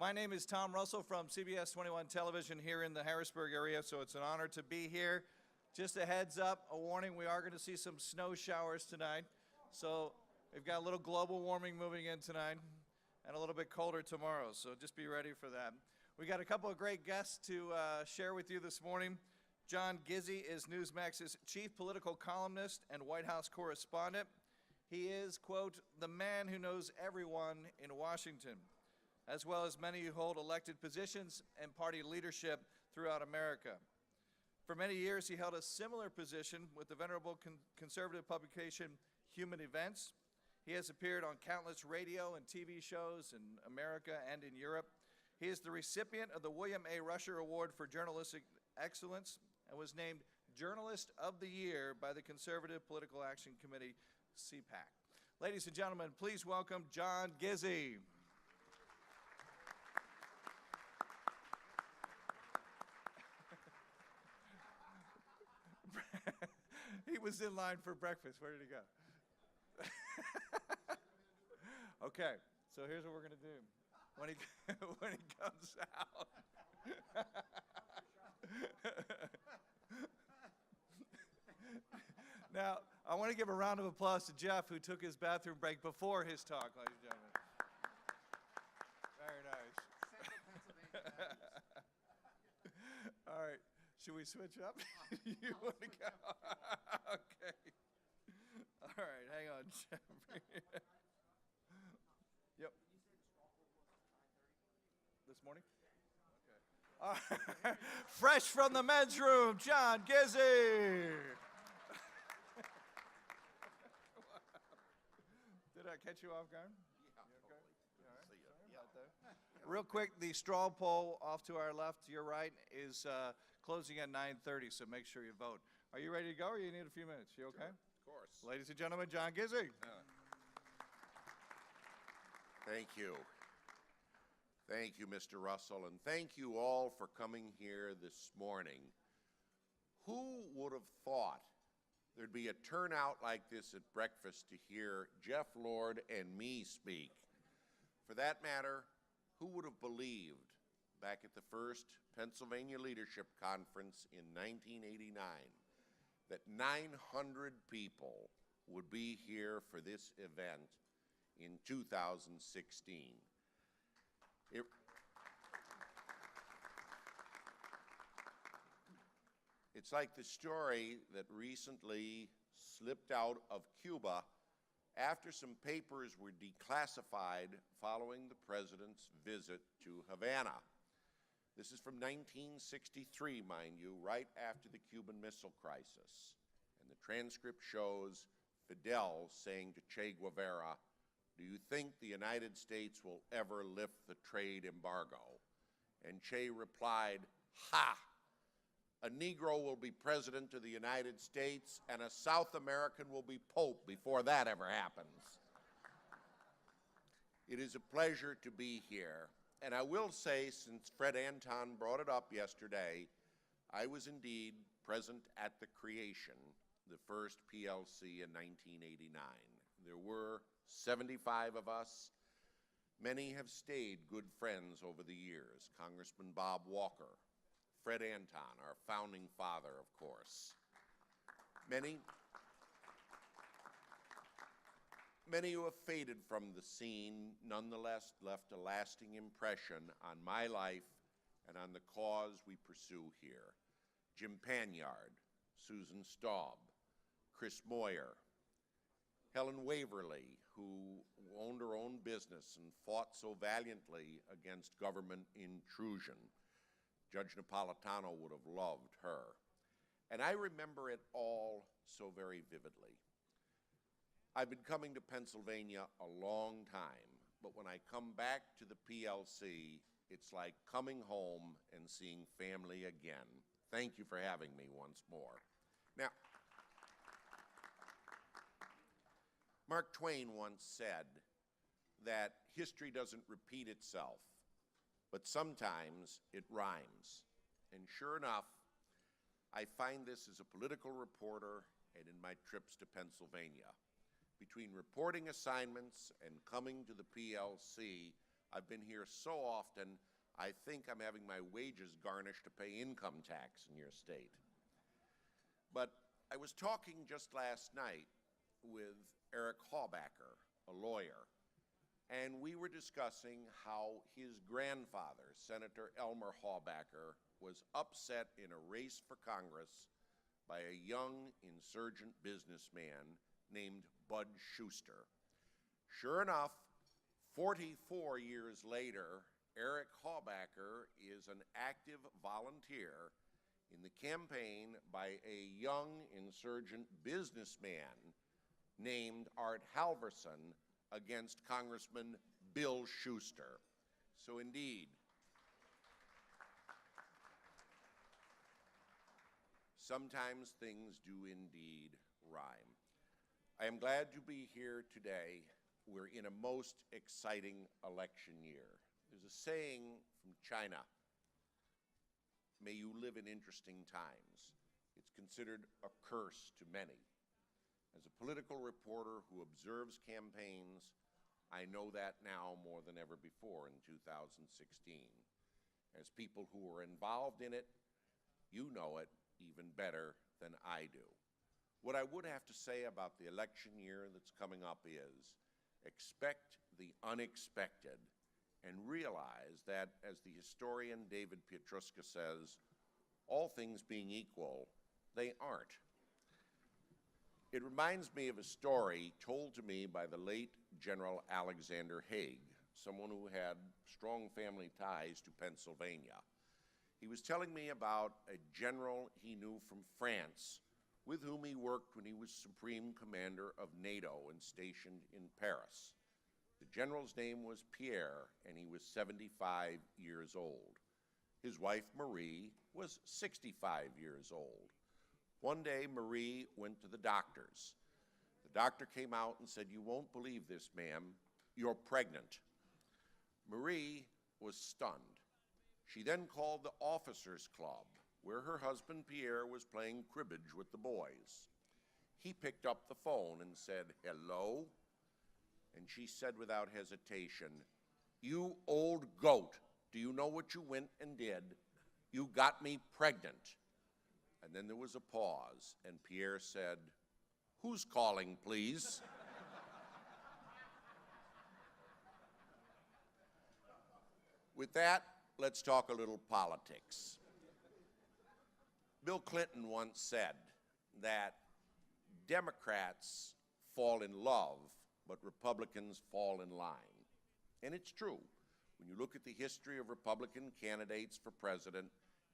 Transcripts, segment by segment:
My name is Tom Russell from CBS 21 Television here in the Harrisburg area, so it's an honor to be here. Just a heads up, a warning, we are going to see some snow showers tonight. So we've got a little global warming moving in tonight and a little bit colder tomorrow, so just be ready for that. We got a couple of great guests to share with you this morning. John Gizzi is Newsmax's chief political columnist and White House correspondent. He is, quote, the man who knows everyone in Washington, as well as many who hold elected positions and party leadership throughout America. For many years, he held a similar position with the venerable conservative publication Human Events. He has appeared on countless radio and TV shows in America and in Europe. He is the recipient of the William A. Rusher Award for Journalistic Excellence and was named Journalist of the Year by the Conservative Political Action Committee, CPAC. Ladies and gentlemen, please welcome John Gizzi. He was in line for breakfast. Where did he go? Okay, so here's what we're going to do. When he comes out. Now, I want to give a round of applause to Jeff, who took his bathroom break before his talk, ladies and gentlemen. Very nice. All right. Should we switch up? You want to go? Okay. All right. Hang on, Jeff. Yep. This morning? Okay. All right. Fresh from the men's room, John Gizzi. Did I catch you off guard? Yeah, okay? totally. All right. See ya. Sorry Yeah. about that. Real quick, the straw poll off to our left, to your right, is closing at 9:30, so make sure you vote. Are you ready to go, or you need a few minutes? You okay? Of course. Ladies and gentlemen, John Gizzi. Thank you. Thank you, Mr. Russell, and thank you all for coming here this morning. Who would have thought there'd be a turnout like this at breakfast to hear Jeff Lord and me speak? For that matter, who would have believed back at the first Pennsylvania Leadership Conference in 1989 that 900 people would be here for this event in 2016? It's like the story that recently slipped out of Cuba after some papers were declassified following the president's visit to Havana. This is from 1963, mind you, right after the Cuban Missile Crisis. And the transcript shows Fidel saying to Che Guevara, "Do you think the United States will ever lift the trade embargo?" And Che replied, "Ha! A Negro will be president of the United States, and a South American will be Pope before that ever happens." It is a pleasure to be here. And I will say, since Fred Anton brought it up yesterday, I was indeed present at the creation, the first PLC in 1989. There were 75 of us. Many have stayed good friends over the years. Congressman Bob Walker, Fred Anton, our founding father, of course. Many who have faded from the scene nonetheless left a lasting impression on my life and on the cause we pursue here. Jim Panyard, Susan Staub, Chris Moyer, Helen Waverly, who owned her own business and fought so valiantly against government intrusion. Judge Napolitano would have loved her. And I remember it all so very vividly. I've been coming to Pennsylvania a long time, but when I come back to the PLC, it's like coming home and seeing family again. Thank you for having me once more. Now, Mark Twain once said that history doesn't repeat itself, but sometimes it rhymes. And sure enough, I find this as a political reporter and in my trips to Pennsylvania. Between reporting assignments and coming to the PLC, I've been here so often, I think I'm having my wages garnished to pay income tax in your state. But I was talking just last night with Eric Hawbacker, a lawyer, and we were discussing how his grandfather, Senator Elmer Hawbacker, was upset in a race for Congress by a young insurgent businessman named Bud Schuster. Sure enough, 44 years later, Eric Hawbacker is an active volunteer in the campaign by a young insurgent businessman named Art Halverson against Congressman Bill Schuster. So indeed, sometimes things do indeed rhyme. I am glad to be here today. We're in a most exciting election year. There's a saying from China, may you live in interesting times. It's considered a curse to many. As a political reporter who observes campaigns, I know that now more than ever before in 2016. As people who are involved in it, you know it even better than I do. What I would have to say about the election year that's coming up is expect the unexpected and realize that, as the historian David Pietruska says, all things being equal, they aren't. It reminds me of a story told to me by the late General Alexander Haig, someone who had strong family ties to Pennsylvania. He was telling me about a general he knew from France with whom he worked when he was Supreme Commander of NATO and stationed in Paris. The general's name was Pierre, and he was 75 years old. His wife, Marie, was 65 years old. One day, Marie went to the doctor's. The doctor came out and said, "You won't believe this, ma'am. You're pregnant." Marie was stunned. She then called the officers' club, where her husband Pierre was playing cribbage with the boys. He picked up the phone and said, "Hello?" And she said without hesitation, "You old goat, do you know what you went and did? You got me pregnant." And then there was a pause, and Pierre said, "Who's calling, please?" With that, let's talk a little politics. Bill Clinton once said that Democrats fall in love, but Republicans fall in line. And it's true. When you look at the history of Republican candidates for president,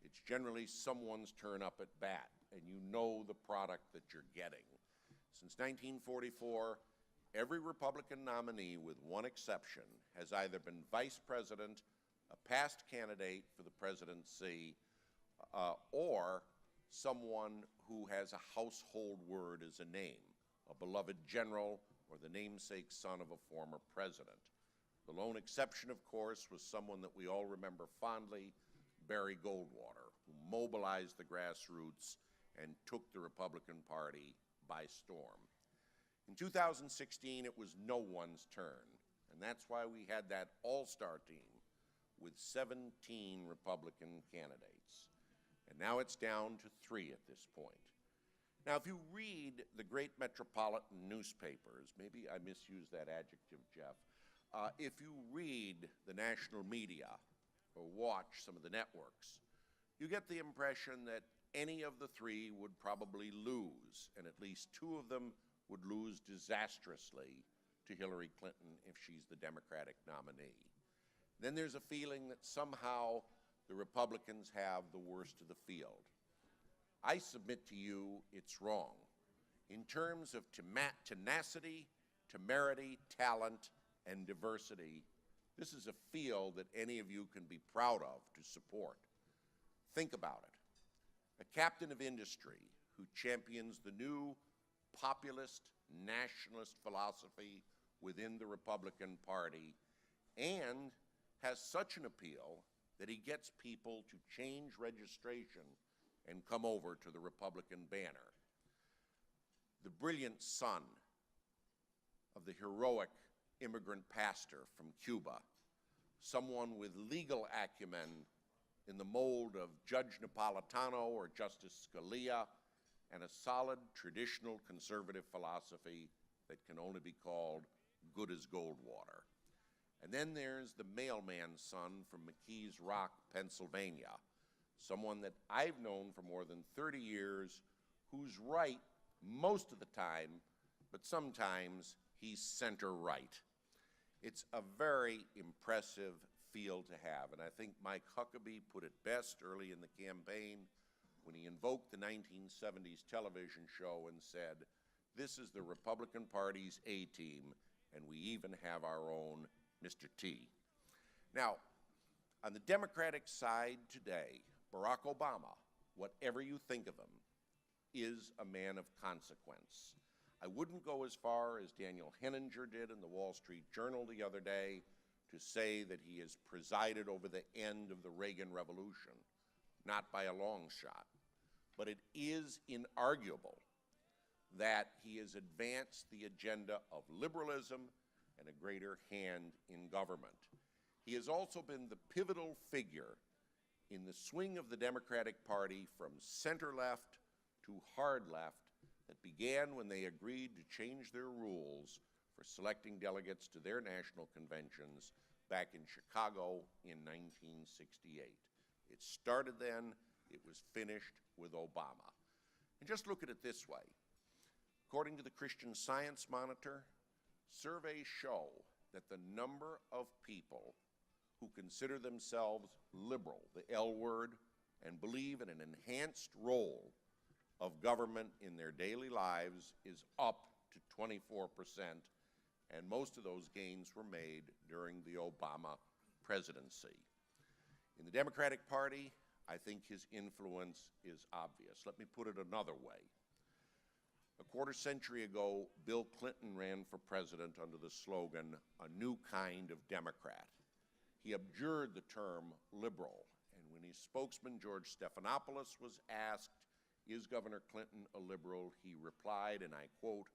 it's generally someone's turn up at bat, and you know the product that you're getting. Since 1944, every Republican nominee, with one exception, has either been vice president, a past candidate for the presidency, or someone who has a household word as a name, a beloved general or the namesake son of a former president. The lone exception, of course, was someone that we all remember fondly, Barry Goldwater, who mobilized the grassroots and took the Republican Party by storm. In 2016, it was no one's turn, and that's why we had that all-star team with 17 Republican candidates. And now it's down to 3 at this point. Now, if you read the great metropolitan newspapers, maybe I misused that adjective, Jeff, if you read the national media or watch some of the networks, you get the impression that any of the 3 would probably lose, and at least 2 of them would lose disastrously to Hillary Clinton if she's the Democratic nominee. Then there's a feeling that somehow the Republicans have the worst of the field. I submit to you it's wrong. In terms of tenacity, temerity, talent, and diversity, this is a field that any of you can be proud of to support. Think about it. A captain of industry who champions the new populist, nationalist philosophy within the Republican Party and has such an appeal that he gets people to change registration and come over to the Republican banner. The brilliant son of the heroic immigrant pastor from Cuba, someone with legal acumen in the mold of Judge Napolitano or Justice Scalia, and a solid traditional conservative philosophy that can only be called good as gold water. And then there's the mailman's son from McKees Rock, Pennsylvania, someone that I've known for more than 30 years, who's right most of the time, but sometimes he's center-right. It's a very impressive field to have, and I think Mike Huckabee put it best early in the campaign when he invoked the 1970s television show and said, "This is the Republican Party's A-team, and we even have our own Mr. T." Now, on the Democratic side today, Barack Obama, whatever you think of him, is a man of consequence. I wouldn't go as far as Daniel Henninger did in the Wall Street Journal the other day to say that he has presided over the end of the Reagan Revolution, not by a long shot. But it is inarguable that he has advanced the agenda of liberalism and a greater hand in government. He has also been the pivotal figure in the swing of the Democratic Party from center-left to hard-left that began when they agreed to change their rules for selecting delegates to their national conventions back in Chicago in 1968. It started then, it was finished with Obama. And just look at it this way. According to the Christian Science Monitor, surveys show that the number of people who consider themselves liberal, the L word, and believe in an enhanced role of government in their daily lives is up to 24%, and most of those gains were made during the Obama presidency. In the Democratic Party, I think his influence is obvious. Let me put it another way. A quarter century ago, Bill Clinton ran for president under the slogan, "A new kind of Democrat." He abjured the term liberal, and when his spokesman, George Stephanopoulos, was asked, "Is Governor Clinton a liberal?" he replied, and I quote,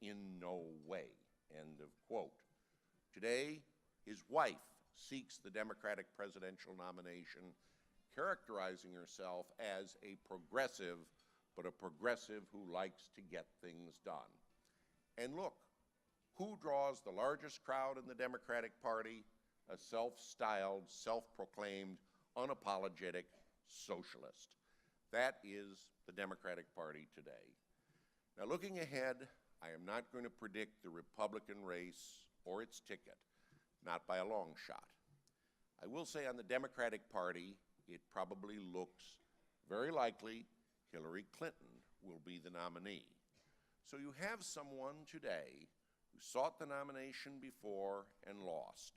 "In no way," end of quote. Today, his wife seeks the Democratic presidential nomination, characterizing herself as a progressive, but a progressive who likes to get things done. And look, who draws the largest crowd in the Democratic Party? A self-styled, self-proclaimed, unapologetic socialist. That is the Democratic Party today. Now, looking ahead, I am not going to predict the Republican race or its ticket, not by a long shot. I will say on the Democratic Party, it probably looks very likely Hillary Clinton will be the nominee. So you have someone today who sought the nomination before and lost,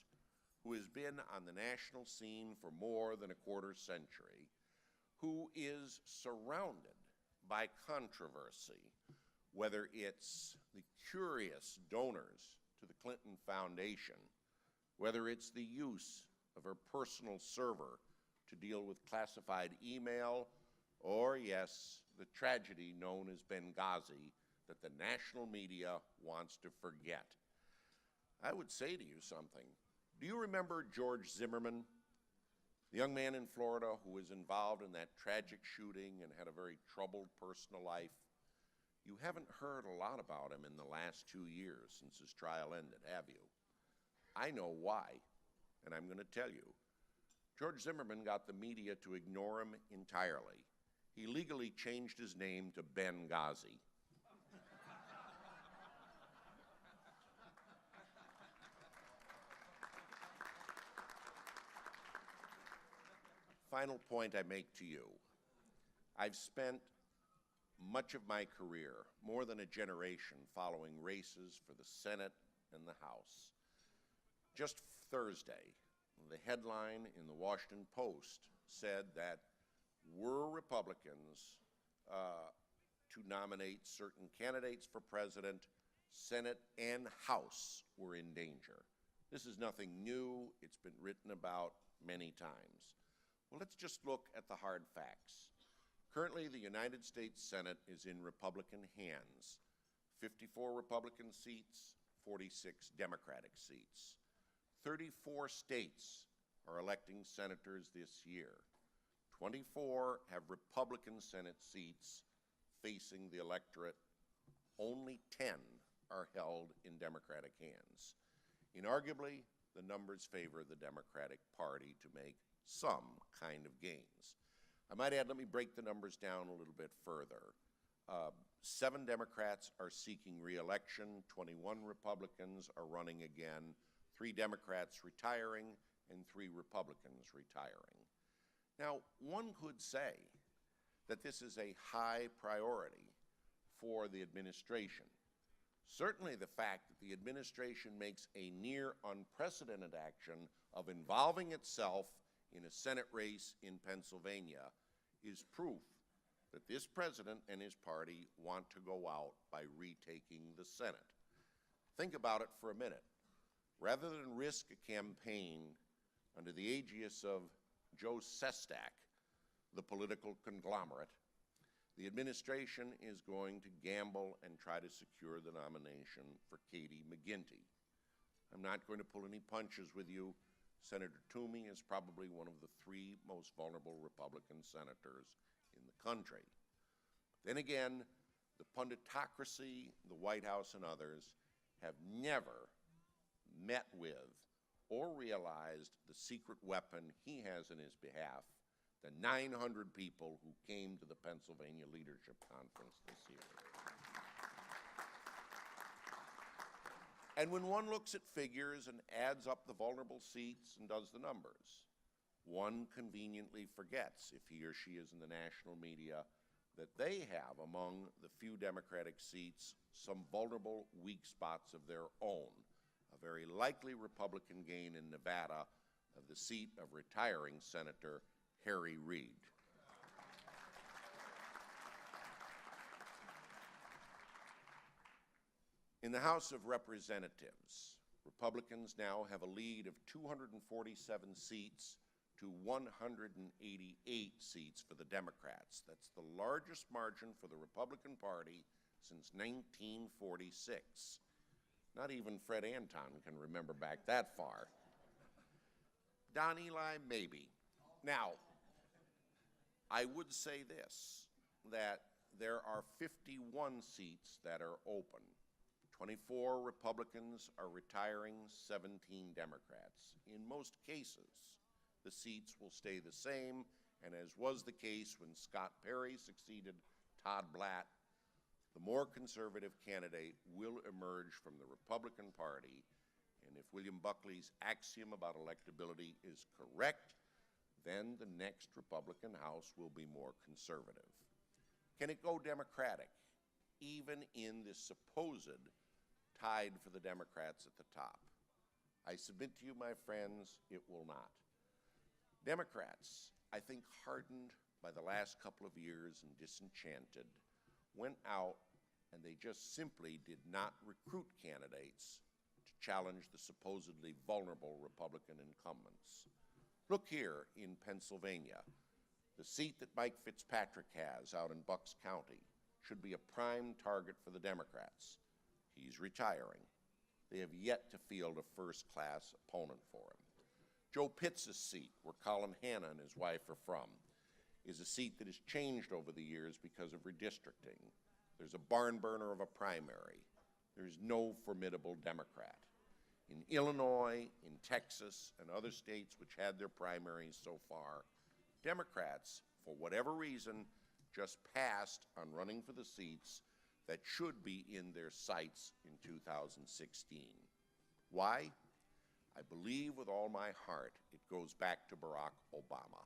who has been on the national scene for more than a quarter century, who is surrounded by controversy, whether it's the curious donors to the Clinton Foundation, whether it's the use of her personal server to deal with classified email, or, yes, the tragedy known as Benghazi that the national media wants to forget. I would say to you something. Do you remember George Zimmerman, the young man in Florida who was involved in that tragic shooting and had a very troubled personal life? You haven't heard a lot about him in the last 2 years since his trial ended, have you? I know why, and I'm going to tell you. George Zimmerman got the media to ignore him entirely. He legally changed his name to Benghazi. Final point I make to you. I've spent much of my career, more than a generation, following races for the Senate and the House. Just Thursday, the headline in the Washington Post said that were Republicans to nominate certain candidates for president, Senate and House were in danger. This is nothing new. It's been written about many times. Well, let's just look at the hard facts. Currently, the United States Senate is in Republican hands. 54 Republican seats, 46 Democratic seats. 34 states are electing senators this year. 24 have Republican Senate seats facing the electorate. Only 10 are held in Democratic hands. Inarguably, the numbers favor the Democratic Party to make some kind of gains. I might add, let me break the numbers down a little bit further. 7 Democrats are seeking re-election, 21 Republicans are running again, 3 Democrats retiring, and 3 Republicans retiring. Now, one could say that this is a high priority for the administration. Certainly the fact that the administration makes a near unprecedented action of involving itself in a Senate race in Pennsylvania is proof that this president and his party want to go out by retaking the Senate. Think about it for a minute. Rather than risk a campaign under the aegis of Joe Sestak, the political conglomerate, the administration is going to gamble and try to secure the nomination for Katie McGinty. I'm not going to pull any punches with you. Senator Toomey is probably one of the 3 most vulnerable Republican senators in the country. Then again, the punditocracy, the White House and others have never met with or realized the secret weapon he has in his behalf, the 900 people who came to the Pennsylvania Leadership Conference this year. And when one looks at figures and adds up the vulnerable seats and does the numbers, one conveniently forgets, if he or she is in the national media, that they have among the few Democratic seats some vulnerable weak spots of their own. A very likely Republican gain in Nevada of the seat of retiring Senator Harry Reid. In the House of Representatives, Republicans now have a lead of 247 seats to 188 seats for the Democrats. That's the largest margin for the Republican Party since 1946. Not even Fred Anton can remember back that far. Don Eli, maybe. Now, I would say this, that there are 51 seats that are open. 24 Republicans are retiring, 17 Democrats. In most cases, the seats will stay the same, and as was the case when Scott Perry succeeded Todd Blatt, the more conservative candidate will emerge from the Republican Party, and if William Buckley's axiom about electability is correct, then the next Republican House will be more conservative. Can it go Democratic, even in this supposed tide for the Democrats at the top? I submit to you, my friends, it will not. Democrats, I think hardened by the last couple of years and disenchanted, went out and they just simply did not recruit candidates to challenge the supposedly vulnerable Republican incumbents. Look here in Pennsylvania. The seat that Mike Fitzpatrick has out in Bucks County should be a prime target for the Democrats. He's retiring. They have yet to field a first-class opponent for him. Joe Pitts' seat, where Colin Hanna and his wife are from, is a seat that has changed over the years because of redistricting. There's a barn burner of a primary. There's no formidable Democrat. In Illinois, in Texas, and other states which had their primaries so far, Democrats, for whatever reason, just passed on running for the seats that should be in their sights in 2016. Why? I believe with all my heart it goes back to Barack Obama.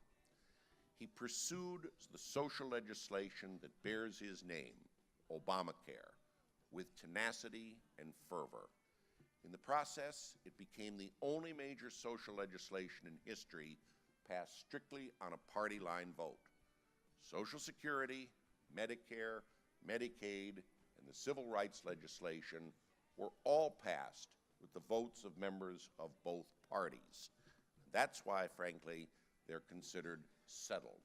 He pursued the social legislation that bears his name, Obamacare, with tenacity and fervor. In the process, it became the only major social legislation in history passed strictly on a party line vote. Social Security, Medicare, Medicaid, and the civil rights legislation were all passed with the votes of members of both parties. That's why, frankly, they're considered settled.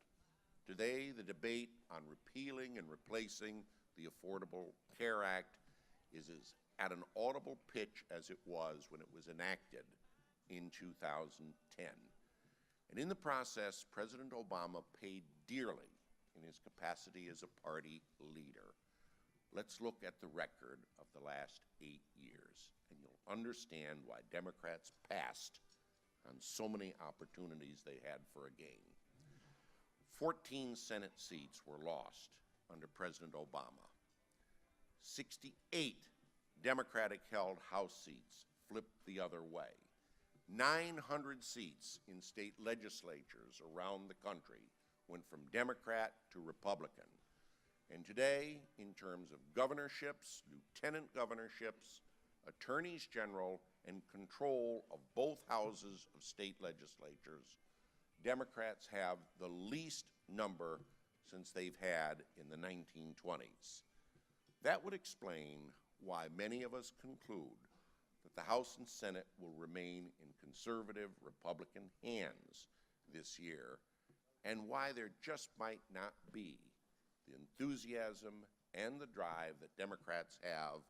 Today, the debate on repealing and replacing the Affordable Care Act is at an audible pitch as it was when it was enacted in 2010. And in the process, President Obama paid dearly in his capacity as a party leader. Let's look at the record of the last 8 years, and you'll understand why Democrats passed on so many opportunities they had for a gain. 14 Senate seats were lost under President Obama. 68 Democratic-held House seats flipped the other way. 900 seats in state legislatures around the country went from Democrat to Republican. And today, in terms of governorships, lieutenant governorships, attorneys general, and control of both houses of state legislatures, Democrats have the least number since they've had in the 1920s. That would explain why many of us conclude that the House and Senate will remain in conservative Republican hands this year, and why there just might not be the enthusiasm and the drive that Democrats have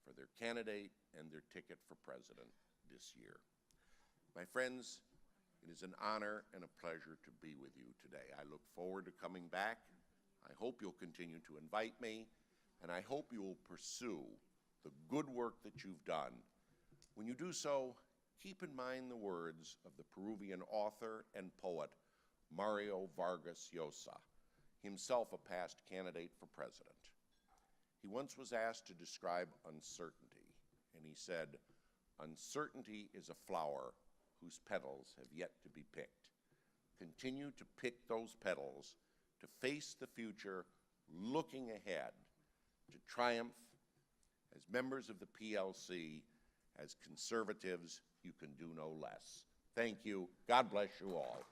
for their candidate and their ticket for president this year. My friends, it is an honor and a pleasure to be with you today. I look forward to coming back. I hope you'll continue to invite me, and I hope you will pursue the good work that you've done. When you do so, keep in mind the words of the Peruvian author and poet Mario Vargas Llosa, himself a past candidate for president. He once was asked to describe uncertainty, and he said, "Uncertainty is a flower whose petals have yet to be picked. Continue to pick those petals, to face the future, looking ahead, to triumph. As members of the PLC, as conservatives, you can do no less." Thank you. God bless you all.